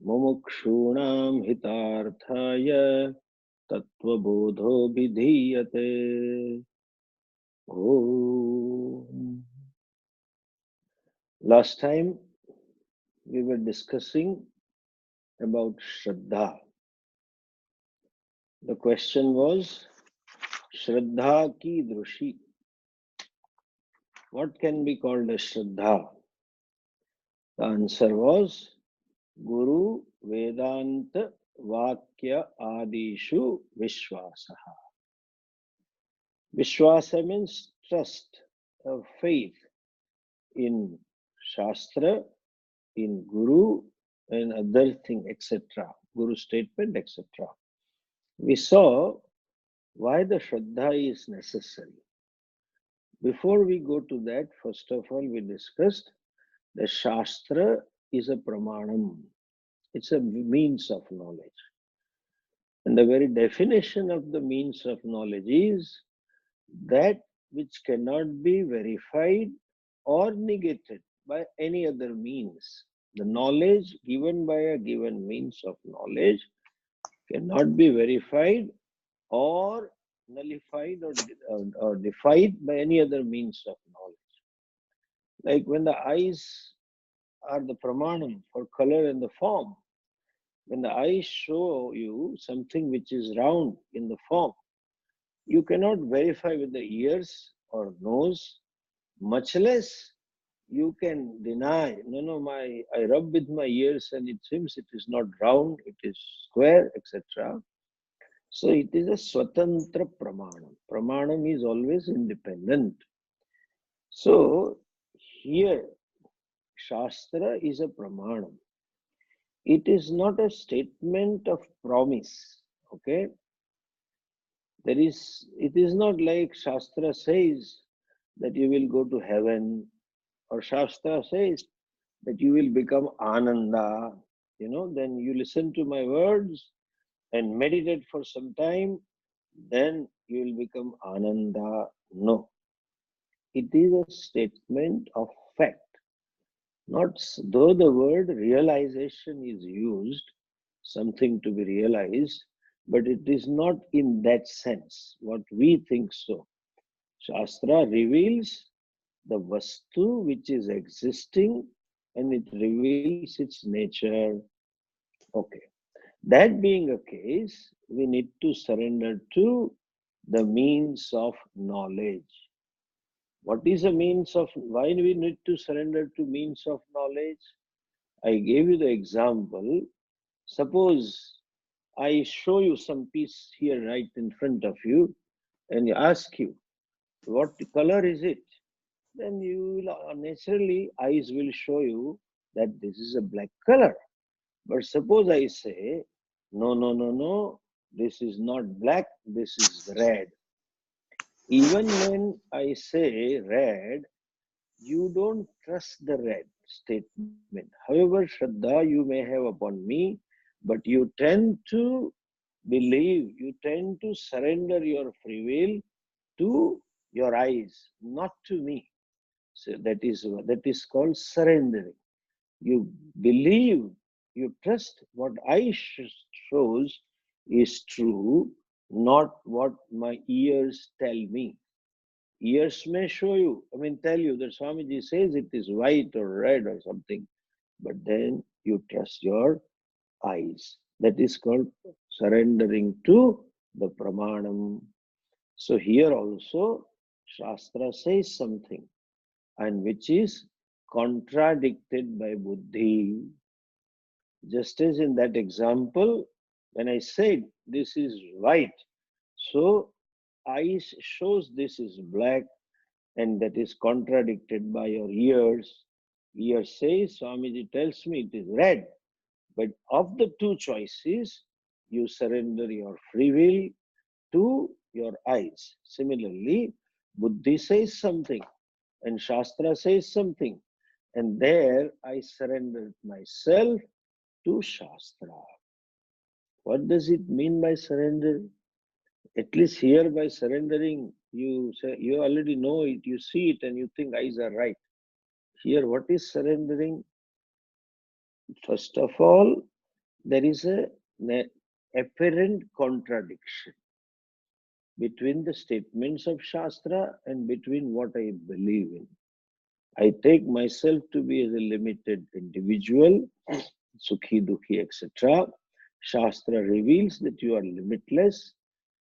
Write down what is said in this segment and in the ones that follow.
मुमुक्षूणां हितार्थाय तत्त्वबोधो विधीयते. Om. Last time we were discussing about Shraddha. The question was Shraddha ki drushi. What can be called as Shraddha? The answer was Guru Vedanta Vakya Adishu Vishwasaha. Vishwasa means trust or faith in Shastra, in Guru, and other thing, etc. Guru statement, etc. We saw why the Shraddha is necessary. Before we go to that, first of all, we discussed the Shastra is a pramanam. It's a means of knowledge. And the very definition of the means of knowledge is that which cannot be verified or negated by any other means. The knowledge given by a given means of knowledge cannot be verified or nullified or defied by any other means of knowledge. Like when the eyes are the pramanam for color and the form, when the eyes show you something which is round in the form, you cannot verify with the ears or nose, much less you can deny, no, I rub with my ears and it seems it is not round, it is square, etc. So it is a swatantra pramanam. Pramanam is always independent. So here, Shastra is a pramanam. It is not a statement of promise. Okay? It is not like Shastra says that you will go to heaven, or Shastra says that you will become Ananda. Then you listen to my words and meditate for some time, then you will become Ananda. No. It is a statement of fact. Not though the word realization is used, something to be realized, but it is not in that sense, what we think so. Shastra reveals the vastu which is existing and it reveals its nature. Okay. That being a case, we need to surrender to the means of knowledge. What is a means of, why we need to surrender to means of knowledge? I gave you the example. Suppose I show you some piece here right in front of you and ask you, what color is it? Then you will naturally, eyes will show you that this is a black color. But suppose I say, no, this is not black, this is red. Even when I say red, you don't trust the red statement. However, Shraddha you may have upon me, but you tend to believe, you tend to surrender your free will to your eyes, not to me. So that is called surrendering. You believe, you trust what I shows is true, not what my ears tell me. Ears may show you, tell you that Swamiji says it is white or red or something, but then you trust your eyes. That is called surrendering to the pramanam. So here also, Shastra says something, and which is contradicted by buddhi. Just as in that example, when I said this is white, so eyes shows this is black, and that is contradicted by your ears. Ears says, Swamiji tells me it is red. But of the two choices, you surrender your free will to your eyes. Similarly, Buddhi says something and Shastra says something. And there I surrendered myself to Shastra. What does it mean by surrender? At least here by surrendering, you say you already know it, you see it, and you think eyes are right. Here, what is surrendering? First of all, there is an apparent contradiction between the statements of Shastra and between what I believe in. I take myself to be as a limited individual, Sukhi, Dukhi, etc. Shastra reveals that you are limitless.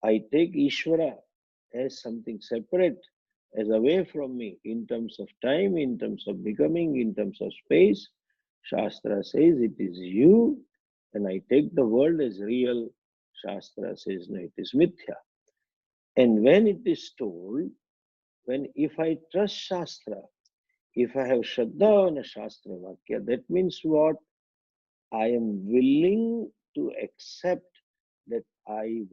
I take Ishvara as something separate, as away from me in terms of time, in terms of becoming, in terms of space. Shastra says it is you, and I take the world as real. Shastra says no, it is mithya. And when it is told, when if I trust Shastra, if I have Shraddha on a Shastra Vakya, that means what? I am willing to accept that I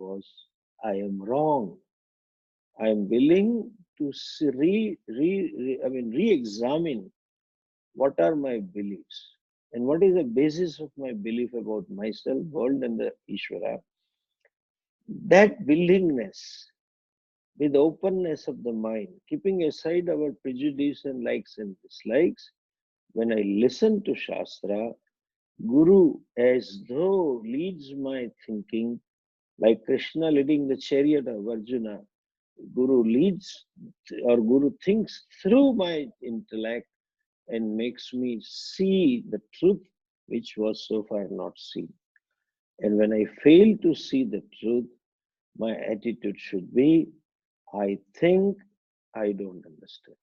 am wrong. I am willing to re-examine what are my beliefs and what is the basis of my belief about myself, world, and the Ishvara. That willingness, with openness of the mind, keeping aside our prejudice and likes and dislikes, when I listen to Shastra, Guru, as though leads my thinking, like Krishna leading the chariot of Arjuna, Guru leads or Guru thinks through my intellect and makes me see the truth which was so far not seen. And when I fail to see the truth, my attitude should be, I think I don't understand.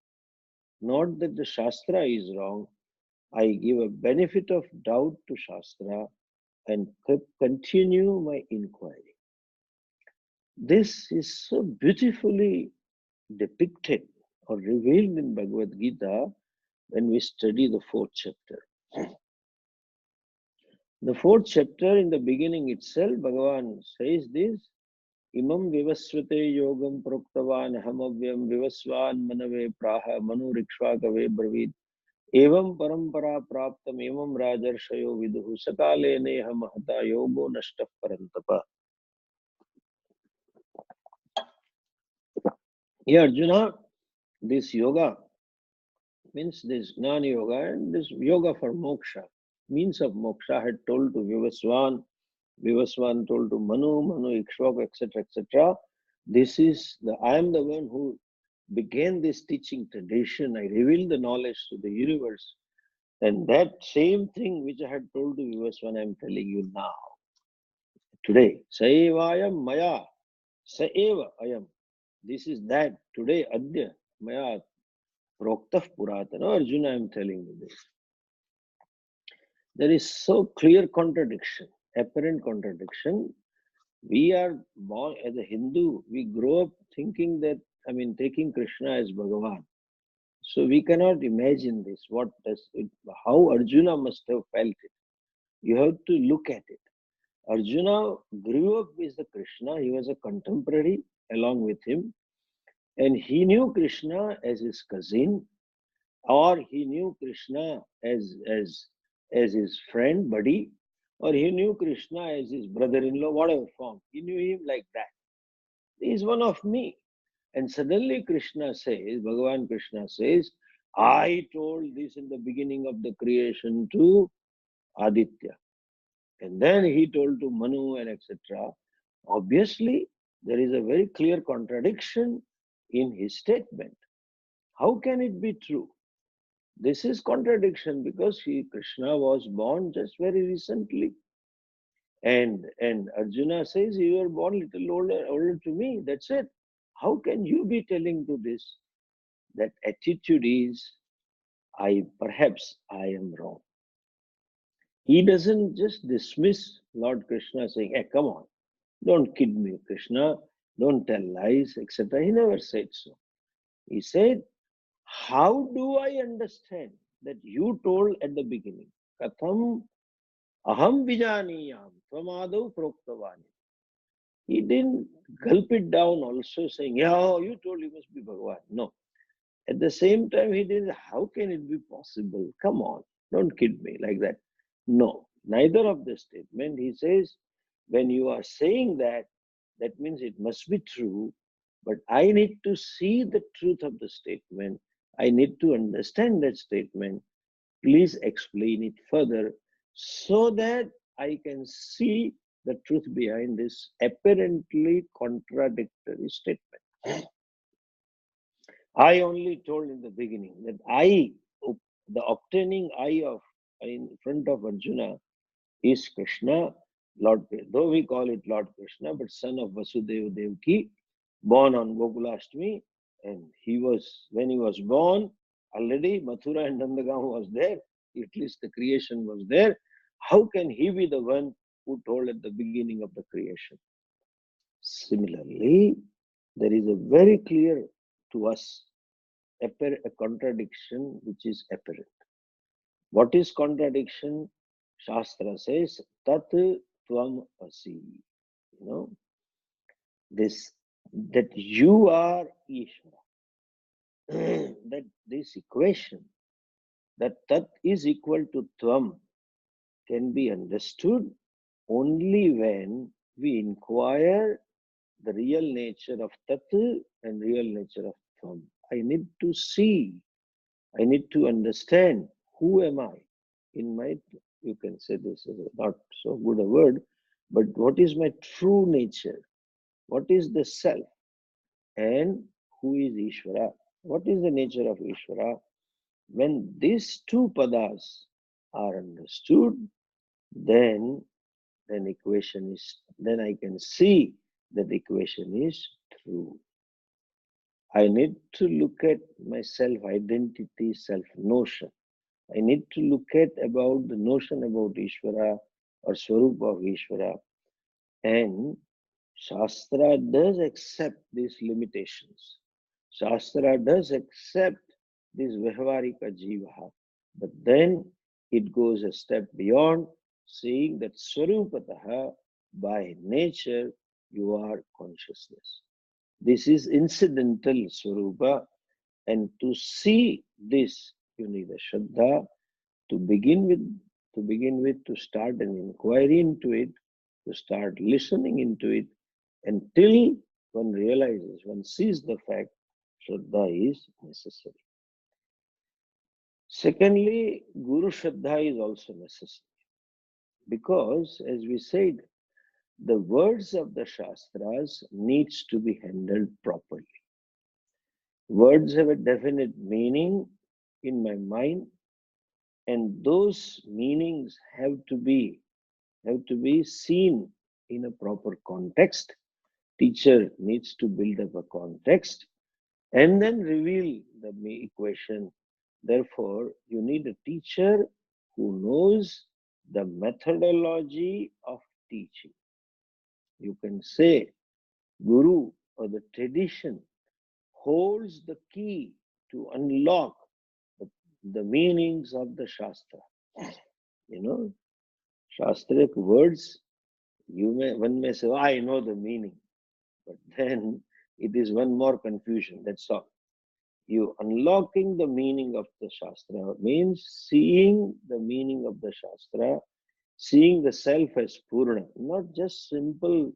Not that the Shastra is wrong. I give a benefit of doubt to Shastra and continue my inquiry. This is so beautifully depicted or revealed in Bhagavad Gita when we study the fourth chapter. The fourth chapter, in the beginning itself, Bhagavan says this, Imam vivasvate yogam proktavan hamavyam vivasvan manave praha manu rikshvakave brahvid evam parampara praptam evam rajarshayo viduhu sakale neha mahata yogo nashta parantapa. Yeah, Arjuna, this yoga means this Gnana yoga and this yoga for moksha, means of moksha, had told to Vivasvan, Vivasvan told to Manu, Manu, Ikshvak, etc., etc. This is I am the one who began this teaching tradition. I revealed the knowledge to the universe. And that same thing which I had told to Vivasvan, I am telling you now, today. Saevayam Maya, Saeva Ayam. This is that today, Adya, Maya, Proktaf Puratana. Arjuna, I am telling you this. There is so clear contradiction, apparent contradiction. We are born as a Hindu, we grow up thinking that, taking Krishna as Bhagavan. So we cannot imagine this. How Arjuna must have felt it. You have to look at it. Arjuna grew up with the Krishna. He was a contemporary along with him. And he knew Krishna as his cousin, or he knew Krishna as his friend, buddy, or he knew Krishna as his brother-in-law, whatever form. He knew him like that. He is one of me. And suddenly Krishna says, Bhagavan Krishna says, I told this in the beginning of the creation to Aditya. And then he told to Manu and etc. Obviously, there is a very clear contradiction in his statement. How can it be true? This is contradiction because Krishna was born just very recently. And Arjuna says, you were born little older to me. That's it. How can you be telling to this? That attitude is, perhaps I am wrong. He doesn't just dismiss Lord Krishna saying, hey, come on, don't kid me, Krishna, don't tell lies, etc. He never said so. He said, how do I understand that you told at the beginning, Katham aham vijaniyam tvamadau proktavani. He didn't gulp it down also saying, yeah, you told you must be Bhagavan. No. At the same time, he didn't, how can it be possible? Come on, don't kid me like that. No, neither of the statement. He says, when you are saying that, that means it must be true, but I need to see the truth of the statement. I need to understand that statement. Please explain it further. so that I can see the truth behind this apparently contradictory statement. I only told in the beginning that the obtaining I of in front of Arjuna is Krishna, Lord, though we call it Lord Krishna, but son of Vasudeva Devaki, born on Gokulashtami, and when he was born, already Mathura and Nandagaon was there, at least the creation was there. How can he be the one who told at the beginning of the creation? Similarly, there is a very clear to us a contradiction which is apparent. What is contradiction? Shastra says, Tat Tvam Asi. You know, this that you are Ishvara. That this equation, that Tat is equal to Tvam, can be understood only when we inquire the real nature of Tat and real nature of Tvam. I need to see, I need to understand who am I in my, you can say this is not so good a word, but what is my true nature? What is the self? And who is Ishvara? What is the nature of Ishvara? When these two padas are understood, then equation is, then I can see that the equation is true. I need to look at my self-identity, self-notion. I need to look at about the notion about Ishvara or Swarupa of Ishvara. And Shastra does accept these limitations. Shastra does accept this Vyavaharika Jiva. But then it goes a step beyond, saying that Swarupataha, by nature, you are consciousness. This is incidental Swarupa, and to see this, you need a Shraddha to begin with, to start an inquiry into it, to start listening into it, until one realizes, one sees the fact, Shraddha is necessary. Secondly, Guru Shraddha is also necessary. Because, as we said, the words of the Shastras needs to be handled properly. Words have a definite meaning in my mind, and those meanings have to be seen in a proper context. Teacher needs to build up a context and then reveal the equation. Therefore, you need a teacher who knows the methodology of teaching. You can say Guru or the tradition holds the key to unlock the meanings of the Shastra. You know, Shastric words, one may say, oh, I know the meaning, but then it is one more confusion, that's all. You unlocking the meaning of the Shastra means seeing the meaning of the Shastra, seeing the self as Purna, not just simple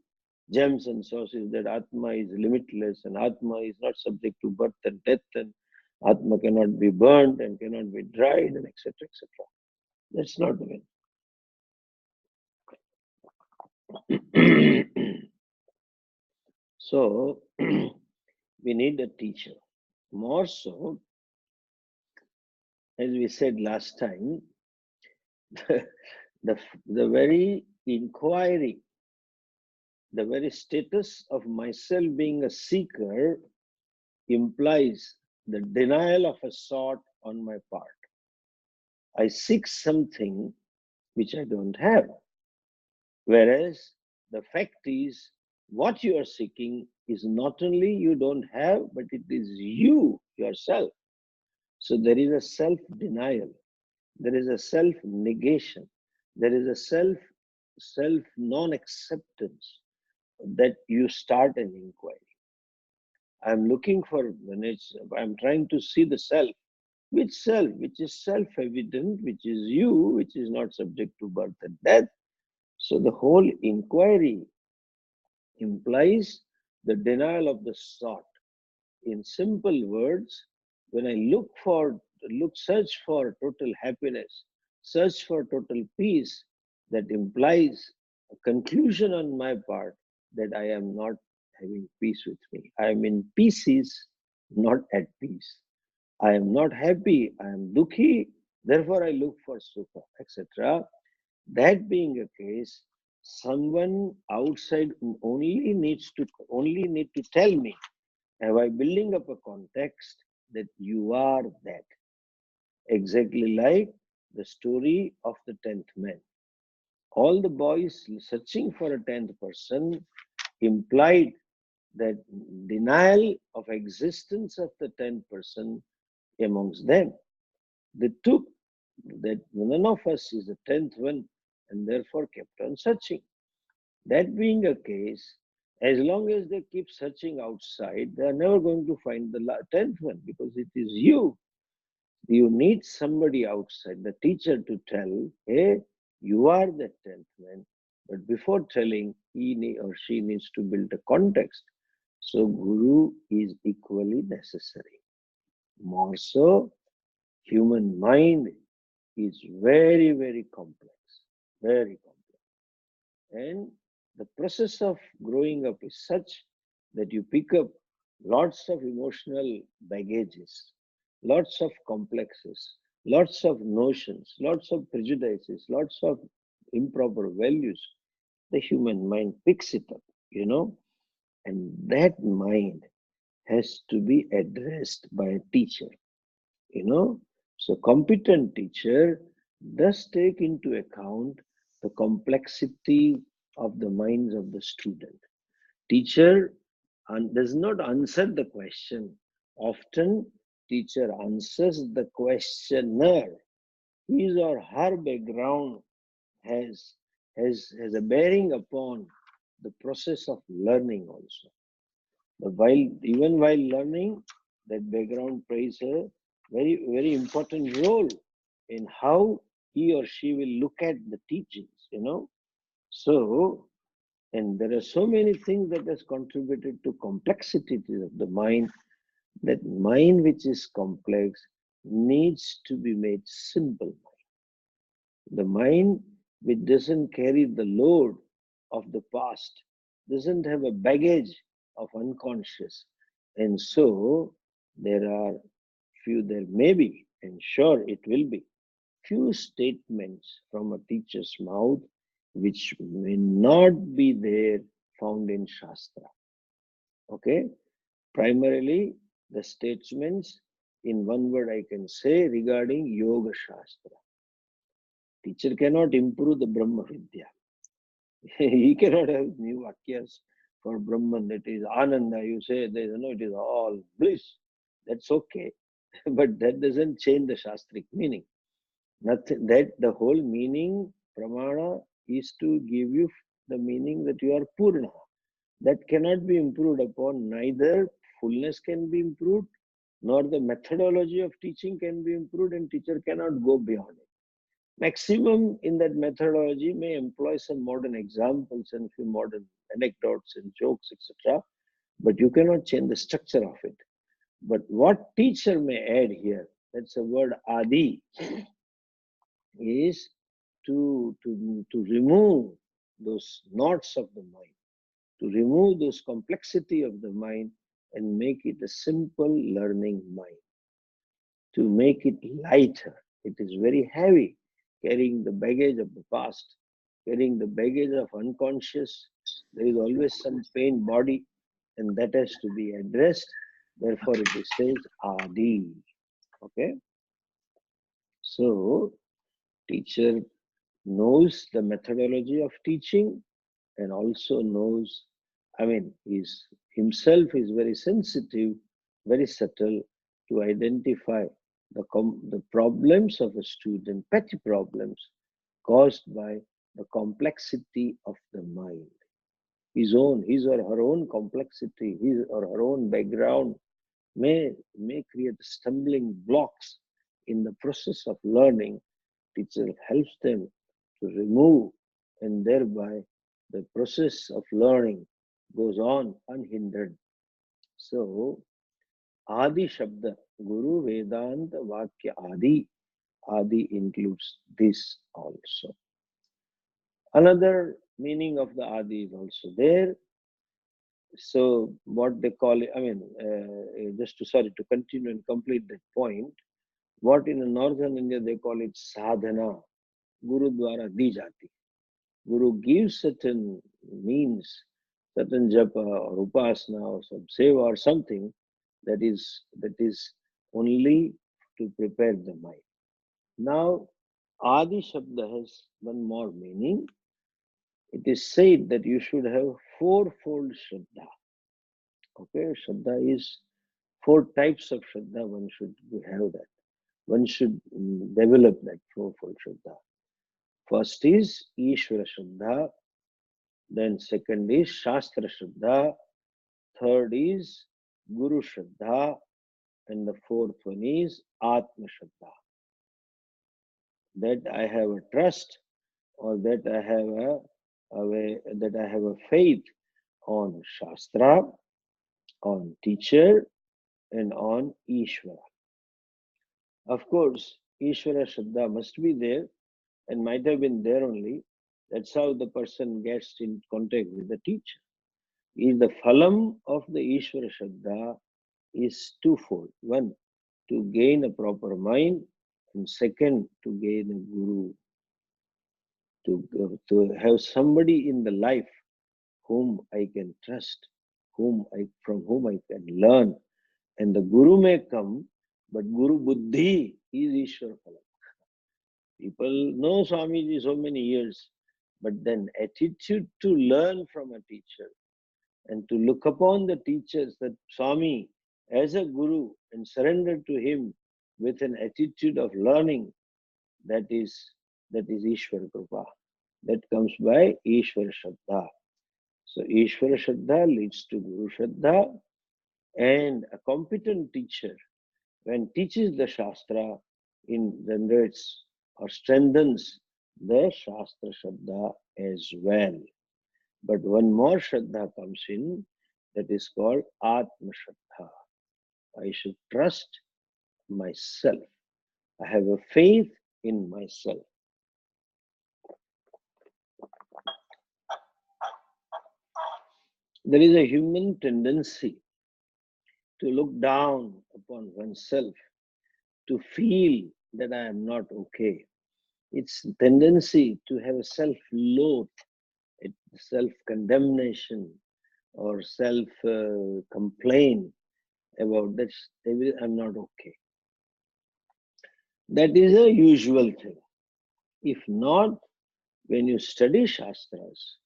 gems and sources that Atma is limitless and Atma is not subject to birth and death and Atma cannot be burnt and cannot be dried and etc. etc. That's not the way. So we need a teacher. More so, as we said last time, the very inquiry, the very status of myself being a seeker implies the denial of a sort on my part. I seek something which I don't have. Whereas the fact is, what you are seeking is not only you don't have, but it is you yourself. So there is a self-denial, there is a self-negation, there is a self non-acceptance that you start an inquiry. I'm looking for the nature, I'm trying to see the self. Which self? Which is self-evident, which is you, which is not subject to birth and death. So the whole inquiry implies the denial of the sort. In simple words, when I search for total happiness, search for total peace, that implies a conclusion on my part that I am not having peace with me. I am in pieces, not at peace. I am not happy, I am dukhi, therefore I look for sukha, etc. That being a case, someone outside only need to tell me, am I building up a context that you are that? Exactly like the story of the 10th man. All the boys searching for a 10th person implied that denial of existence of the 10th person amongst them. They took that none of us is the 10th one and therefore kept on searching. That being a case, as long as they keep searching outside, they are never going to find the 10th one because it is you. You need somebody outside, the teacher, to tell, hey, you are the 10th man. But before telling, or she needs to build a context. So, Guru is equally necessary. More so, human mind is very, very complex. Very complex. And the process of growing up is such that you pick up lots of emotional baggages, lots of complexes, lots of notions, lots of prejudices, lots of improper values. The human mind picks it up, and that mind has to be addressed by a teacher, you know. So competent teacher does take into account the complexity of the minds of the student. Teacher does not answer the question. Often teacher answers the questioner. His or her background has has a bearing upon the process of learning also. But even while learning, that background plays a very, very important role in how he or she will look at the teachings. So, and there are so many things that has contributed to complexity of the mind. That mind which is complex needs to be made simple. The mind which doesn't carry the load of the past, doesn't have a baggage of unconscious. And so there may be, and sure it will be, few statements from a teacher's mouth which may not be there found in Shastra. Okay? Primarily, the statements in one word I can say regarding Yoga Shastra. Teacher cannot improve the Brahma Vidya. He cannot have new vakyas for Brahman. It is Ananda. You say it is all bliss. That's okay. But that doesn't change the Shastric meaning. Nothing that the whole meaning, pramana, is to give you the meaning that you are Purna. That cannot be improved upon. Neither fullness can be improved, nor the methodology of teaching can be improved, and teacher cannot go beyond it. Maximum in that methodology may employ some modern examples and few modern anecdotes and jokes, etc. But you cannot change the structure of it. But what teacher may add here, that's a word adi, is to remove those knots of the mind, to remove those complexity of the mind and make it a simple learning mind, to make it lighter. It is very heavy, carrying the baggage of the past, carrying the baggage of unconscious. There is always some pain body, and that has to be addressed. Therefore, it is says Adi. Okay. So, teacher knows the methodology of teaching and also knows, himself is very sensitive, very subtle to identify the problems of a student, petty problems caused by the complexity of the mind. His or her own complexity, his or her own background may create stumbling blocks in the process of learning. Teacher helps them to remove, and thereby the process of learning goes on unhindered. So, Adi Shabda, Guru Vedanta Vakya Adi. Adi includes this also. Another meaning of the Adi is also there. So what they call it, I mean, just to sorry to continue and complete that point, what in northern India they call it sadhana, Guru Dwara di jati. Guru gives certain means, certain japa or upasana or some seva or something that is only to prepare the mind. Now, Adi Shabda has one more meaning. It is said that you should have fourfold Shraddha. Okay, Shraddha is four types of Shraddha. One should have that. One should develop that fourfold Shraddha. First is Ishvara Shraddha, then second is Shastra Shraddha, third is Guru Shraddha, and the fourth one is Atma Shraddha. That I have a trust, or that I have that I have a faith on Shastra, on teacher, and on Ishvara. Of course, Ishvara Shraddha must be there and might have been there only. That's how the person gets in contact with the teacher. Is the phalam of the Ishvara Shraddha is twofold. One, to gain a proper mind, and second, to gain a guru, to have somebody in the life whom I can trust, from whom I can learn. And the guru may come, but guru buddhi is Ishvara phalam. People know Swamiji so many years, but then attitude to learn from a teacher and to look upon the teachers, that Swami as a guru, and surrender to him with an attitude of learning, that is Ishvara Kripa. That comes by Ishvara Shraddha. So Ishvara Shraddha leads to Guru Shraddha, and a competent teacher, when teaches the Shastra, generates or strengthens the Shastra Shraddha as well. But one more Shraddha comes in, that is called Atma Shraddha. I should trust myself. I have a faith in myself. There is a human tendency to look down upon oneself, to feel that I am not okay. It's a tendency to have a self-loath, self-condemnation, or self-complaint about that I'm not okay. That is a usual thing. If not, when you study Shastras,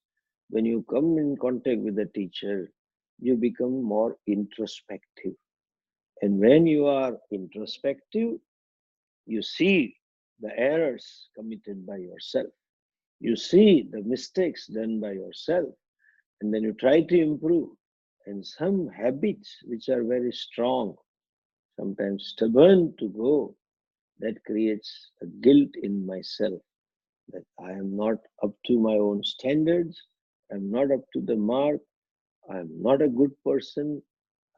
when you come in contact with the teacher, you become more introspective. And when you are introspective, you see the errors committed by yourself. You see the mistakes done by yourself, and then you try to improve. And some habits which are very strong, sometimes stubborn to go, that creates a guilt in myself, that I am not up to my own standards, I'm not up to the mark, I'm not a good person,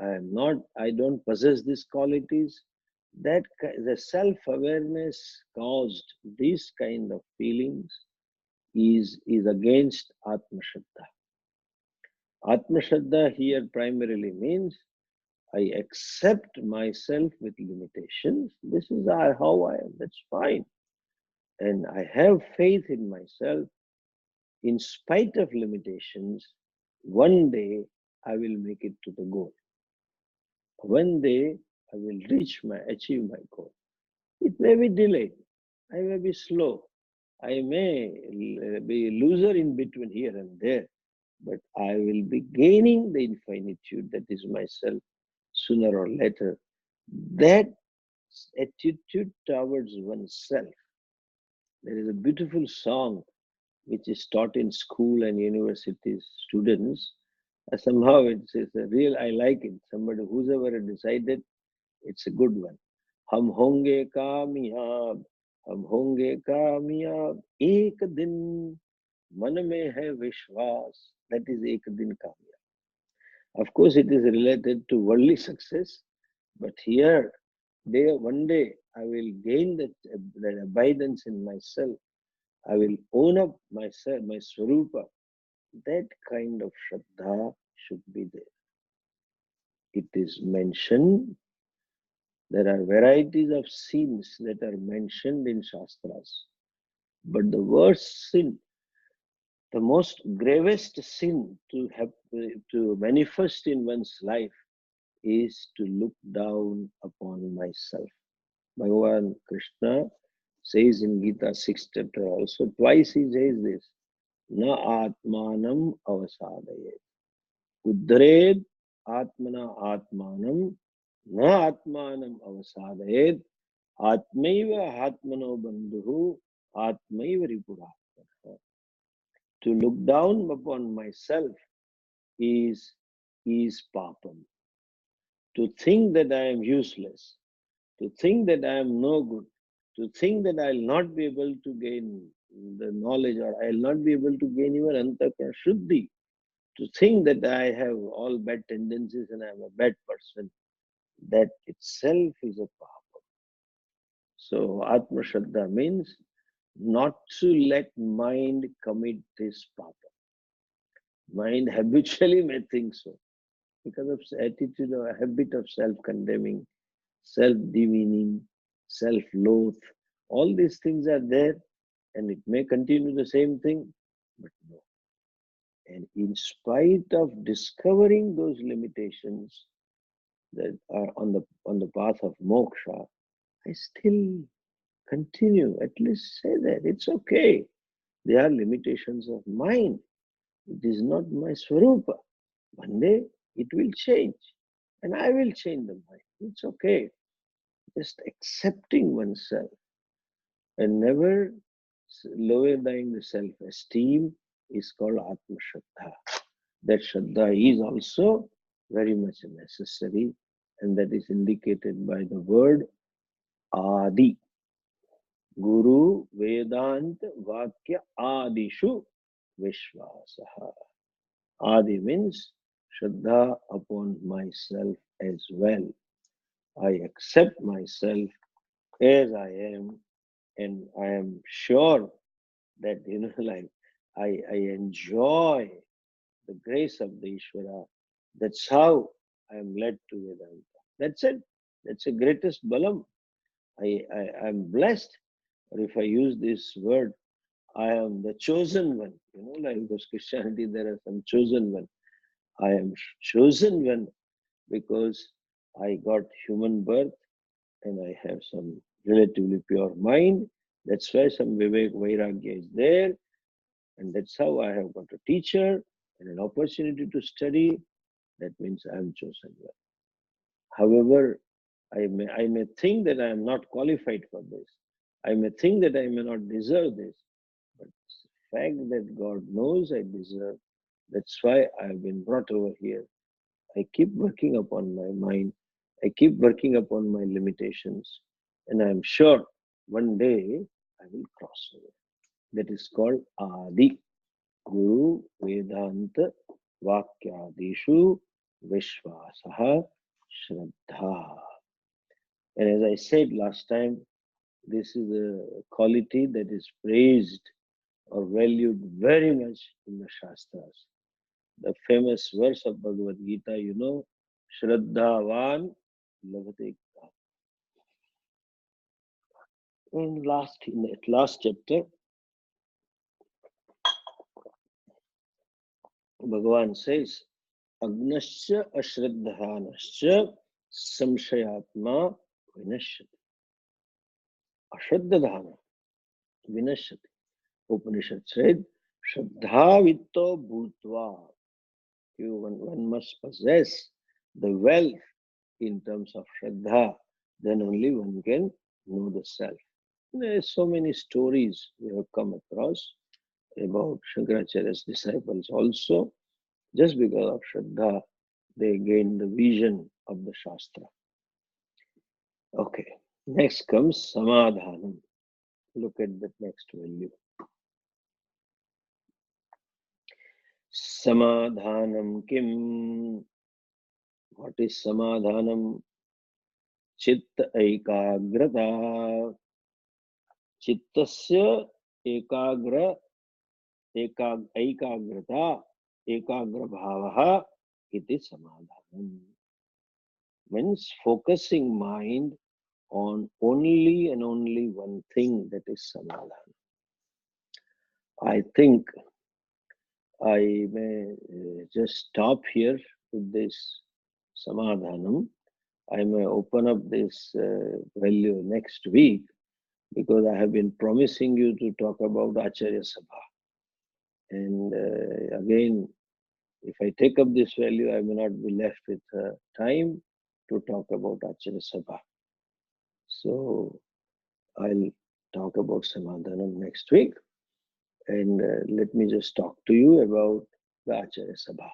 I don't possess these qualities. The self-awareness caused these kind of feelings is against Atma Shraddha. Atma Shraddha here primarily means I accept myself with limitations. This is how I am, that's fine. And I have faith in myself. In spite of limitations, one day I will make it to the goal. One day I will achieve my goal. It may be delayed. I may be slow. I may be a loser in between here and there, but I will be gaining the infinitude that is myself sooner or later. That attitude towards oneself. There is a beautiful song which is taught in school and universities students. Somehow it's a real, I like it. Somebody who's ever decided, it's a good one. हम होंगे कामयाब, हम होंगे कामयाब, एक दिन मन में है विश्वास. That is एक दिन कामयाब. Of course, it is related to worldly success, but here, one day I will gain that abidance in myself. I will own up myself, my Swarupa. That kind of Shraddha should be there. It is mentioned, there are varieties of sins that are mentioned in Shastras. But the worst sin, the most gravest sin to manifest in one's life is to look down upon myself. Bhagavan Krishna says in Gita 6th chapter also, twice he says this, na atmanam avasadayet. Uddhared atmana atmanam, na atmanam avasadayet, atmaiva atmano bandhu, atmaiva ripuratmana. To look down upon myself is papam. To think that I am useless, to think that I am no good, to think that I will not be able to gain the knowledge, or I will not be able to gain even antakarana shuddhi, to think that I have all bad tendencies and I am a bad person, that itself is a papa. So Atma Shraddha means not to let mind commit this papa. Mind habitually may think so because of attitude or habit of self-condemning, self-demeaning, self-loath. All these things are there and it may continue the same thing, but no. And in spite of discovering those limitations that are on the path of moksha, I still continue, at least say that it's okay. They are limitations of mind. It is not my swarupa. One day it will change and I will change the mind. It's okay. Just accepting oneself and never lowering the self-esteem is called Atma Shraddha. That Shraddha is also very much necessary, and that is indicated by the word Adi. Guru Vedant Vakya Adishu Vishwasaha. Adi means Shraddha upon myself as well. I accept myself as I am, and I am sure that, like I enjoy the grace of the Ishvara. That's how I am led to Vedanta. That's it. That's the greatest balam. I am blessed, or if I use this word, I am the chosen one. Like because Christianity, there are some chosen one. I am chosen one because I got human birth and I have some relatively pure mind. That's why some Vivek Vairagya is there. And that's how I have got a teacher and an opportunity to study. That means I am chosen one. However, I may think that I am not qualified for this. I may think that I may not deserve this. But it's the fact that God knows I deserve. That's why I have been brought over here. I keep working upon my mind. I keep working upon my limitations. And I am sure one day I will cross over. That is called Adi. Guru Vedanta Vakyadishu Vishwasaha Shraddha. And as I said last time, this is a quality that is praised or valued very much in the Shastras. The famous verse of Bhagavad Gita, Shraddhavan Labhate. In that last chapter, Bhagavan says, Agnasya ashraddhanasya samshayatma vinashyati. Ashraddhana vinashyati. Upanishad said, Shraddhavitto bhutva. One must possess the wealth in terms of Shraddha, then only one can know the self. There are so many stories we have come across about Shankaracharya's disciples also. Just because of Shraddha, they gained the vision of the Shastra. Okay, next comes Samadhanam. Look at that next value. Samadhanam kim? What is Samadhanam? चित्त एकाग्रता चित्तस्य एकाग्रता एकाग्र भावः इति समाधानम् means focusing mind on only and only one thing, that is samadhana. I think I may just stop here with this samadhanam. I may open up this value next week, because I have been promising you to talk about Acharya Sabha. And again, if I take up this value, I may not be left with time to talk about Acharya Sabha. So I'll talk about Samadhanam next week. And let me just talk to you about the Acharya Sabha.